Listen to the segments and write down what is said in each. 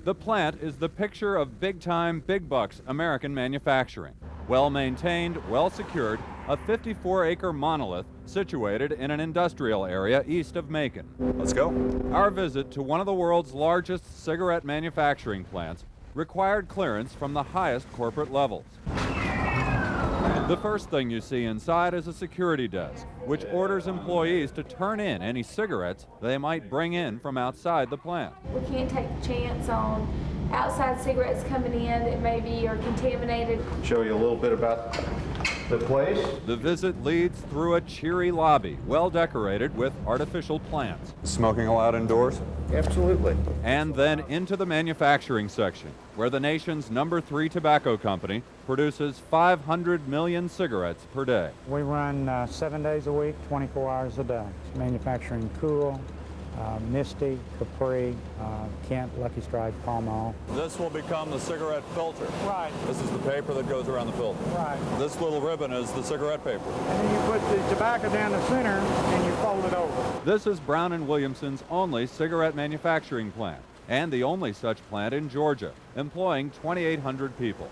The plant is the picture of big-time, big-bucks American manufacturing. Well-maintained, well-secured, a 54-acre monolith situated in an industrial area east of Macon. Let's go. Our visit to one of the world's largest cigarette manufacturing plants required clearance from the highest corporate levels. The first thing you see inside is a security desk, which orders employees to turn in any cigarettes they might bring in from outside the plant. We can't take a chance on outside cigarettes coming in that maybe are contaminated. Show you a little bit about the place. The visit leads through a cheery lobby, well decorated with artificial plants. Smoking allowed indoors? Absolutely. And then into the manufacturing section, where the nation's #3 tobacco company produces 500 million cigarettes per day. We run 7 days a week, 24 hours a day. Manufacturing Cool, Misty, Capri, Kent, Lucky Strike, Pall Mall. This will become the cigarette filter. Right. This is the paper that goes around the filter. Right. This little ribbon is the cigarette paper. And then you put the tobacco down the center and you fold it over. This is Brown & Williamson's only cigarette manufacturing plant, and the only such plant in Georgia, employing 2,800 people.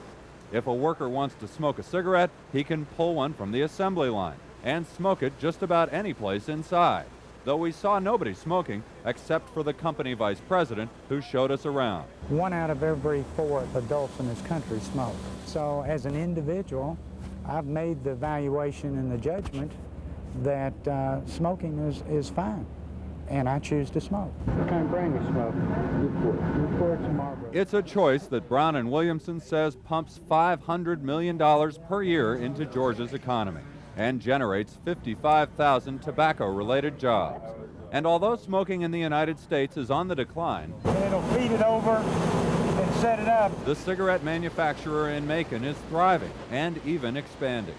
If a worker wants to smoke a cigarette, he can pull one from the assembly line and smoke it just about any place inside. Though we saw nobody smoking except for the company vice president who showed us around. 1 out of every 4 adults in this country smoke. So as an individual, I've made the evaluation and the judgment that smoking is fine, and I choose to smoke. What kind of brand you smoke? Newport to Marlboro. It's a choice that Brown & Williamson says pumps $500 million per year into Georgia's economy and generates 55,000 tobacco-related jobs. And although smoking in the United States is on the decline, It'll feed it over and set it up. the cigarette manufacturer in Macon is thriving and even expanding.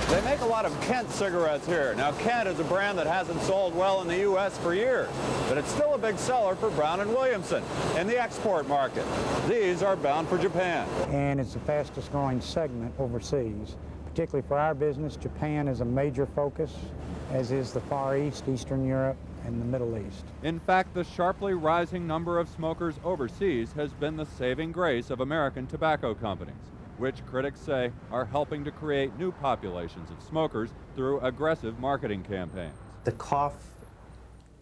They make a lot of Kent cigarettes here. Now, Kent is a brand that hasn't sold well in the U.S. for years, but it's still a big seller for Brown & Williamson in the export market. These are bound for Japan. And it's the fastest growing segment overseas. Particularly for our business, Japan is a major focus, as is the Far East, Eastern Europe, and the Middle East. In fact, the sharply rising number of smokers overseas has been the saving grace of American tobacco companies, which critics say are helping to create new populations of smokers through aggressive marketing campaigns. The cough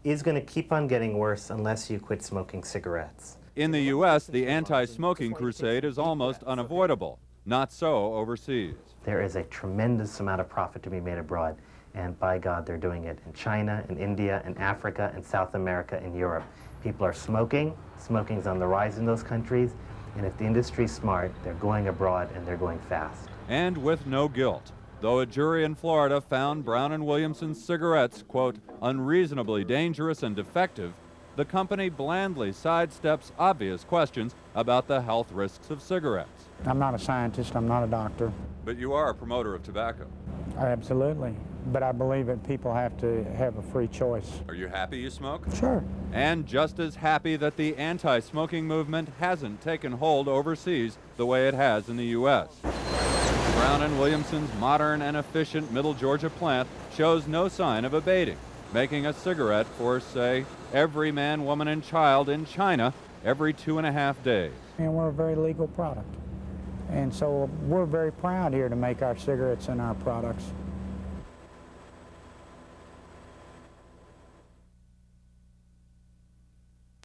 is going to keep on getting worse unless you quit smoking cigarettes. In the U.S., the anti-smoking crusade is almost unavoidable. Not so overseas. There is a tremendous amount of profit to be made abroad, and by God, they're doing it in China, in India, in Africa, in South America, in Europe. People are smoking. Smoking's on the rise in those countries, and if the industry's smart, they're going abroad and they're going fast. And with no guilt. Though a jury in Florida found Brown & Williamson's cigarettes, quote, unreasonably dangerous and defective, the company blandly sidesteps obvious questions about the health risks of cigarettes. I'm not a scientist, I'm not a doctor. But you are a promoter of tobacco. Absolutely. But I believe that people have to have a free choice. Are you happy you smoke? Sure. And just as happy that the anti-smoking movement hasn't taken hold overseas the way it has in the U.S. Brown & Williamson's modern and efficient Middle Georgia plant shows no sign of abating, making a cigarette for, say, every man, woman, and child in China every 2.5 days. And we're a very legal product. And so we're very proud here to make our cigarettes and our products.